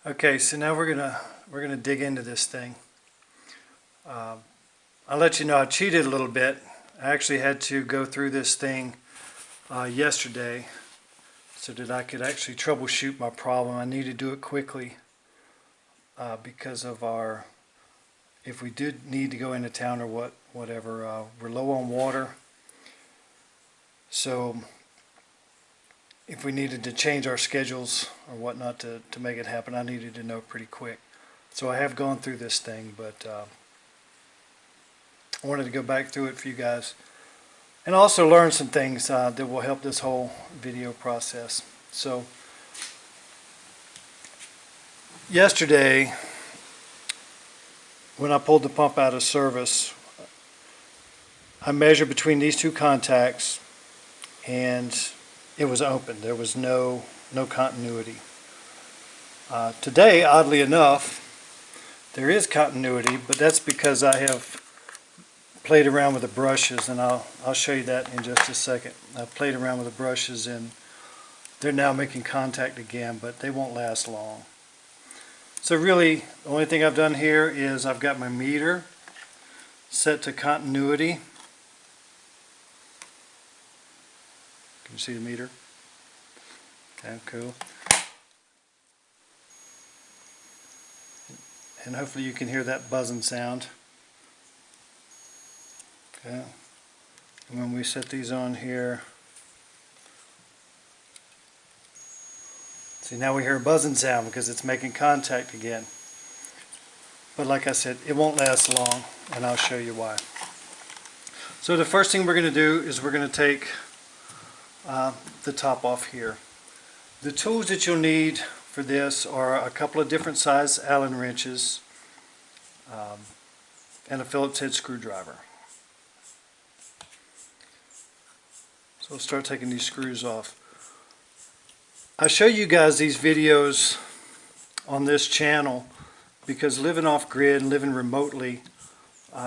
Okay, so now we're gonna dig into this thing. I'll let you know I cheated a little bit. I actually had to go through this thing yesterday so that I could actually troubleshoot my problem. I need to do it quickly because of if we did need to go into town or whatever, we're low on water. So if we needed to change our schedules or whatnot to make it happen, I needed to know pretty quick. So I have gone through this thing, but I wanted to go back through it for you guys and also learn some things that will help this whole video process. So yesterday, when I pulled the pump out of service, I measured between these two contacts and it was open. There was no continuity. Today, oddly enough, there is continuity, but that's because I have played around with the brushes, and I'll show you that in just a second. I've played around with the brushes and they're now making contact again, but they won't last long. So really, the only thing I've done here is I've got my meter set to continuity. Can you see the meter? Okay, cool. And hopefully you can hear that buzzing sound. Okay. And when we set these on here, see, now we hear a buzzing sound because it's making contact again. But like I said, it won't last long, and I'll show you why. So the first thing we're going to do is we're going to take the top off here. The tools that you'll need for this are a couple of different size Allen wrenches and a Phillips head screwdriver. So we'll start taking these screws off. I show you guys these videos on this channel because living off grid and living remotely,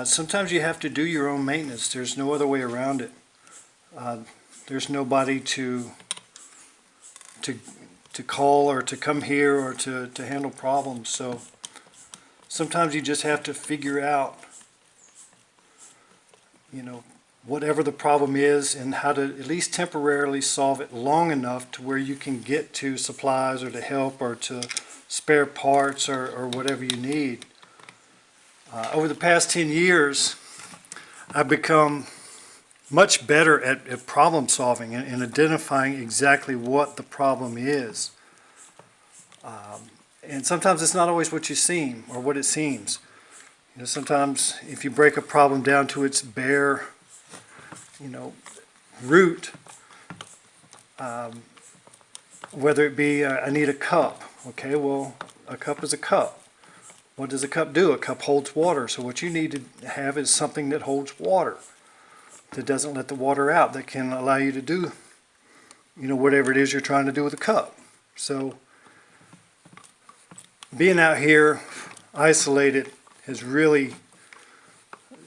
sometimes you have to do your own maintenance. There's no other way around it. There's nobody to call or to come here or to handle problems. So sometimes you just have to figure out, whatever the problem is and how to at least temporarily solve it long enough to where you can get to supplies or to help or to spare parts or whatever you need. Over the past 10 years, I've become much better at problem solving and identifying exactly what the problem is. And sometimes it's not always what you seem or what it seems. Sometimes if you break a problem down to its bare root, whether it be I need a cup. Okay, well, a cup is a cup. What does a cup do? A cup holds water. So what you need to have is something that holds water, that doesn't let the water out, that can allow you to do whatever it is you're trying to do with a cup. So being out here isolated has really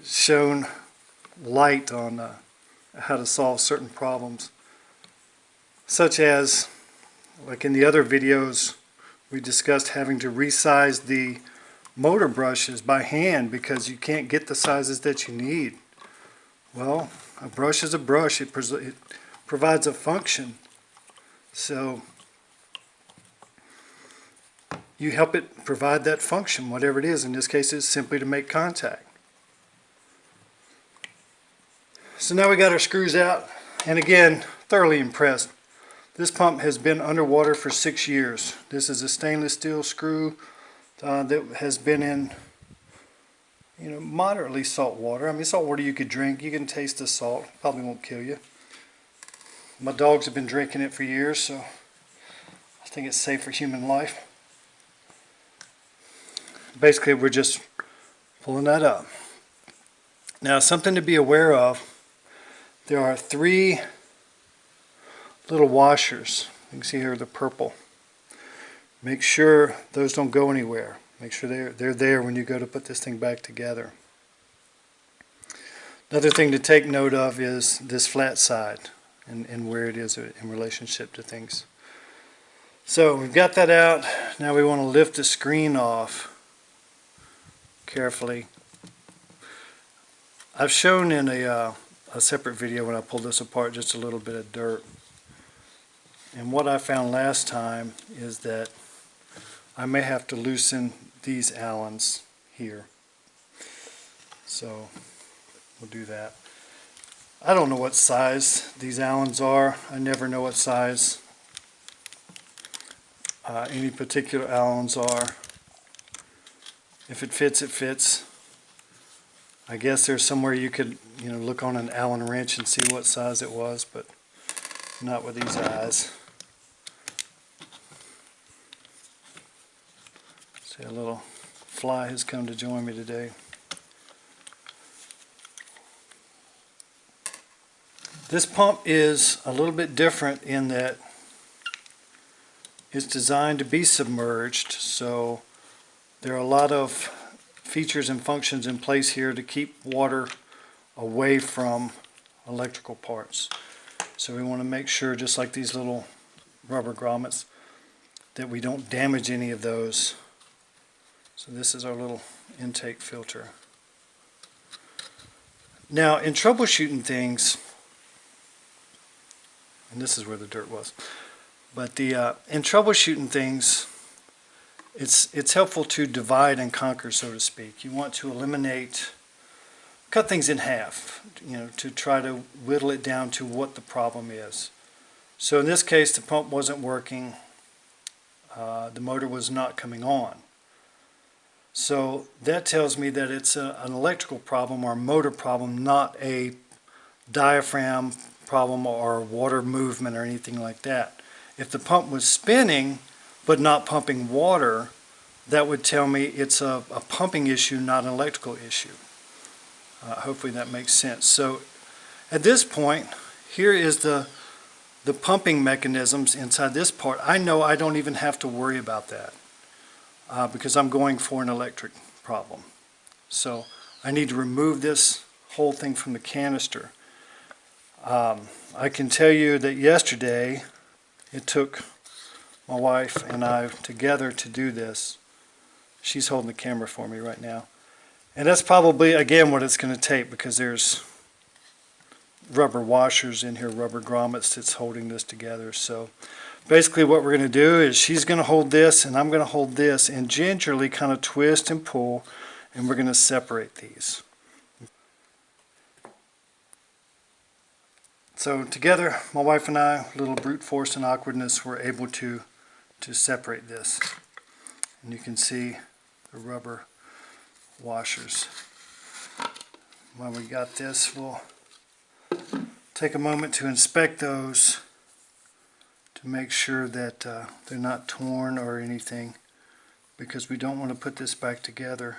shown light on how to solve certain problems, such as, like in the other videos, we discussed having to resize the motor brushes by hand because you can't get the sizes that you need. Well, a brush is a brush. It provides a function. So you help it provide that function, whatever it is. In this case, it's simply to make contact. So now we got our screws out, and again, thoroughly impressed. This pump has been underwater for 6 years. This is a stainless steel screw that has been in moderately salt water. I mean, salt water you could drink. You can taste the salt. Probably won't kill you. My dogs have been drinking it for years, so I think it's safe for human life. Basically, we're just pulling that up. Now, something to be aware of. There are 3 little washers. You can see here the purple. Make sure those don't go anywhere. Make sure they're there when you go to put this thing back together. Another thing to take note of is this flat side and where it is in relationship to things. So we've got that out. Now we want to lift the screen off carefully. I've shown in a separate video when I pulled this apart just a little bit of dirt. And what I found last time is that I may have to loosen these Allens here. So we'll do that. I don't know what size these Allens are. I never know what size any particular Allens are. If it fits, it fits. I guess there's somewhere you could, look on an Allen wrench and see what size it was, but not with these eyes. See, a little fly has come to join me today. This pump is a little bit different in that it's designed to be submerged, so there are a lot of features and functions in place here to keep water away from electrical parts. So we want to make sure, just like these little rubber grommets, that we don't damage any of those. So this is our little intake filter. Now in troubleshooting things, and this is where the dirt was, but in troubleshooting things, it's helpful to divide and conquer, so to speak. You want to cut things in half, to try to whittle it down to what the problem is. So in this case, the pump wasn't working, the motor was not coming on. So that tells me that it's an electrical problem or a motor problem, not a diaphragm problem or water movement or anything like that. If the pump was spinning but not pumping water, that would tell me it's a pumping issue, not an electrical issue. Hopefully that makes sense. So at this point, here is the pumping mechanisms inside this part. I know I don't even have to worry about that because I'm going for an electric problem. So I need to remove this whole thing from the canister. I can tell you that yesterday it took my wife and I together to do this. She's holding the camera for me right now. And that's probably, again, what it's going to take, because there's rubber washers in here, rubber grommets that's holding this together. So basically what we're going to do is she's going to hold this and I'm going to hold this and gingerly kind of twist and pull, and we're going to separate these. So together, my wife and I, a little brute force and awkwardness, were able to separate this. And you can see the rubber washers. When we got this, we'll take a moment to inspect those to make sure that they're not torn or anything, because we don't want to put this back together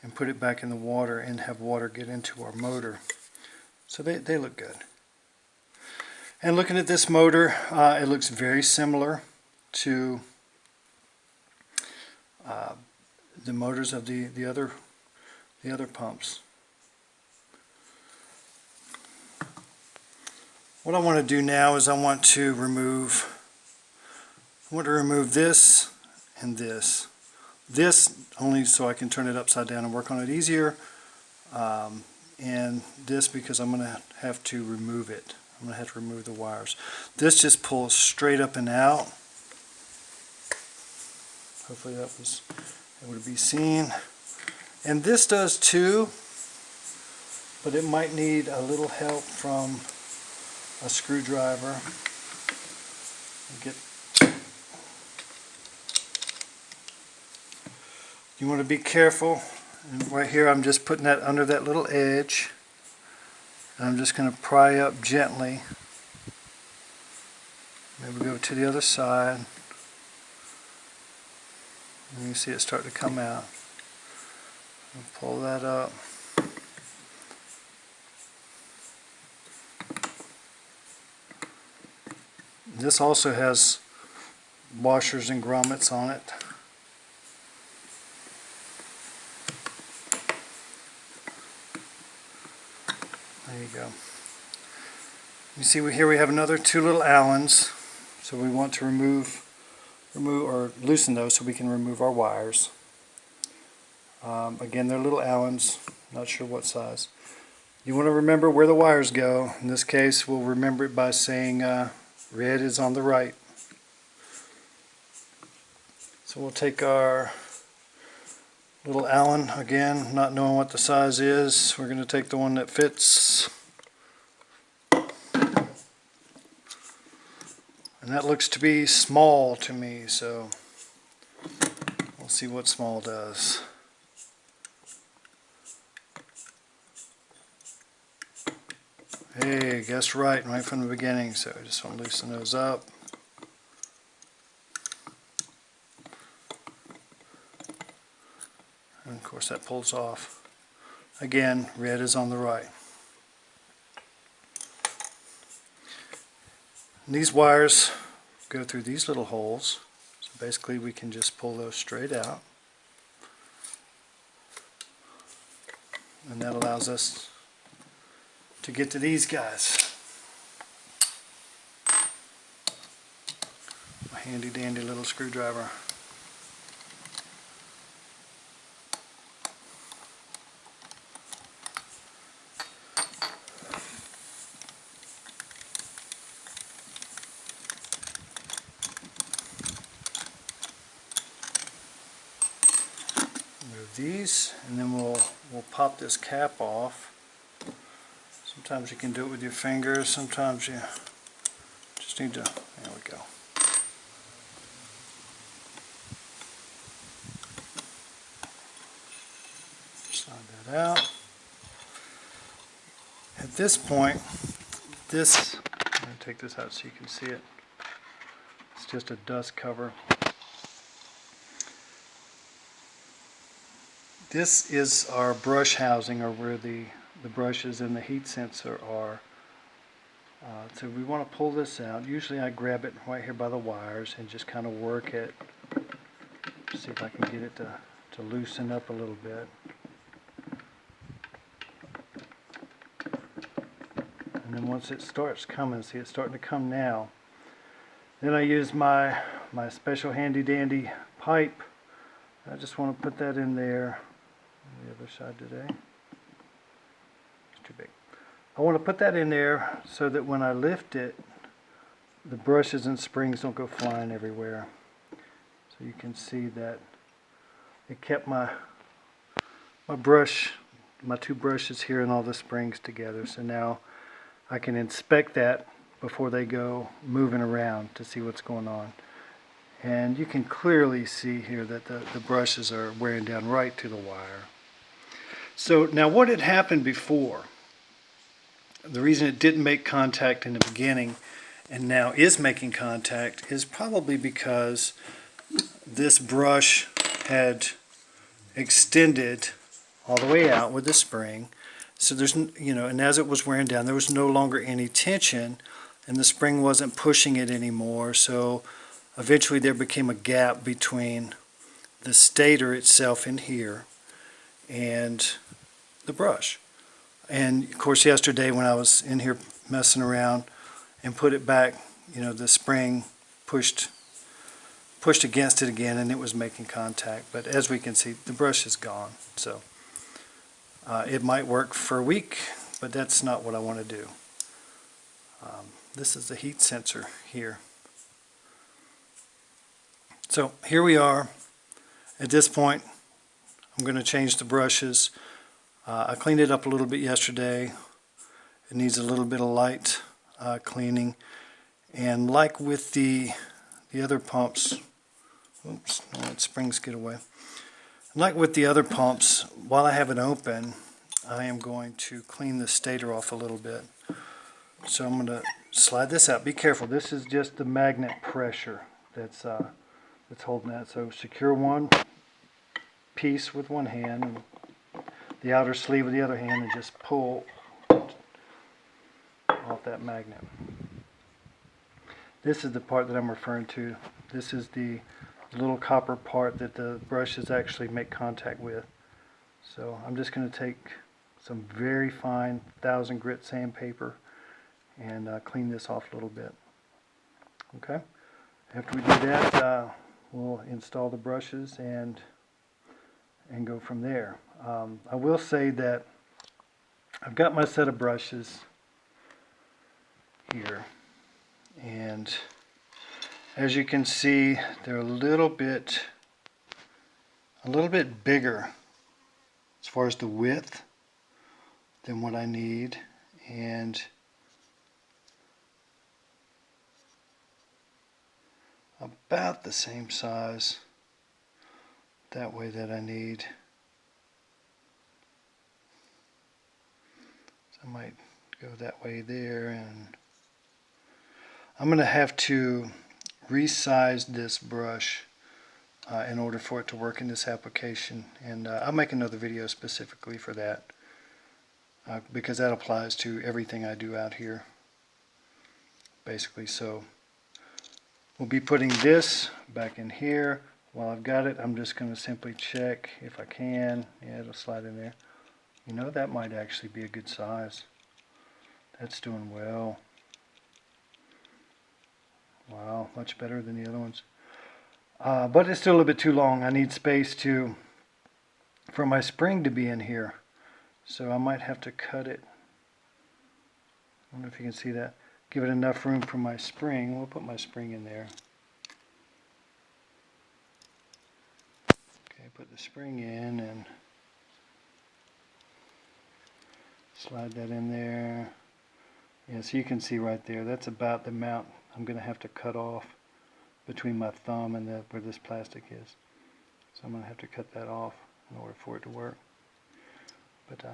and put it back in the water and have water get into our motor. So they look good. And looking at this motor, it looks very similar to the motors of the other pumps. What I want to do now is I want to remove this and this. This only so I can turn it upside down and work on it easier, and this because I'm going to have to remove it. I'm going to have to remove the wires. This just pulls straight up and out. Hopefully that was able to be seen. And this does too, but it might need a little help from a screwdriver. You want to be careful. And right here I'm just putting that under that little edge. And I'm just going to pry up gently. Maybe go to the other side. And you see it start to come out. I'll pull that up. This also has washers and grommets on it. There you go. You see here we have another two little Allens. So we want to remove remove or loosen those so we can remove our wires. Again, they're little Allens, not sure what size. You want to remember where the wires go. In this case, we'll remember it by saying red is on the right. So we'll take our little Allen, again, not knowing what the size is. We're going to take the one that fits. And that looks to be small to me, so we'll see what small does. Hey, guessed right from the beginning, so I just want to loosen those up. And of course that pulls off. Again, red is on the right. And these wires go through these little holes, so basically we can just pull those straight out. And that allows us to get to these guys. A handy dandy little screwdriver. Remove these, and then we'll pop this cap off. Sometimes you can do it with your fingers, sometimes you just need to, there we go. Slide that out. At this point, I'm going to take this out so you can see it. It's just a dust cover. This is our brush housing, or where the brushes and the heat sensor are. So we want to pull this out. Usually I grab it right here by the wires and just kind of work it. See if I can get it to loosen up a little bit. And then once it starts coming, see it's starting to come now. Then I use my special handy dandy pipe. I just want to put that in there. On the other side today. It's too big. I want to put that in there so that when I lift it, the brushes and springs don't go flying everywhere. So you can see that it kept my two brushes here and all the springs together. So now I can inspect that before they go moving around to see what's going on. And you can clearly see here that the brushes are wearing down right to the wire. So now what had happened before, the reason it didn't make contact in the beginning and now is making contact is probably because this brush had extended all the way out with the spring. So there's, and as it was wearing down, there was no longer any tension and the spring wasn't pushing it anymore. So eventually there became a gap between the stator itself in here and the brush. And of course yesterday when I was in here messing around and put it back, the spring pushed against it again and it was making contact. But as we can see, the brush is gone. So it might work for a week, but that's not what I want to do. This is the heat sensor here. So here we are. At this point, I'm going to change the brushes. I cleaned it up a little bit yesterday. It needs a little bit of light cleaning. And like with the other pumps, oops, don't let springs get away. Like with the other pumps, while I have it open, I am going to clean the stator off a little bit. So I'm going to slide this out. Be careful. This is just the magnet pressure that's holding that. So secure one piece with one hand and the outer sleeve with the other hand and just pull off that magnet. This is the part that I'm referring to. This is the little copper part that the brushes actually make contact with. So I'm just going to take some very fine 1000 grit sandpaper and clean this off a little bit. Okay? After we do that, we'll install the brushes and go from there. I will say that I've got my set of brushes here, and as you can see, they're a little bit bigger as far as the width than what I need, and about the same size that way that I need. So I might go that way there, and I'm going to have to resize this brush in order for it to work in this application, and I'll make another video specifically for that because that applies to everything I do out here basically. So we'll be putting this back in here. While I've got it, I'm just going to simply check if I can. Yeah, it'll slide in there. You know, that might actually be a good size. That's doing well. Wow, much better than the other ones. But it's still a little bit too long. I need space for my spring to be in here. So I might have to cut it. I don't know if you can see that. Give it enough room for my spring. We'll put my spring in there. Okay, put the spring in and slide that in there. Yeah, so you can see right there, that's about the amount I'm going to have to cut off between my thumb and where this plastic is. So I'm going to have to cut that off in order for it to work. But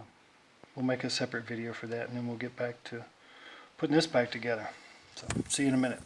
we'll make a separate video for that, and then we'll get back to putting this back together. So see you in a minute.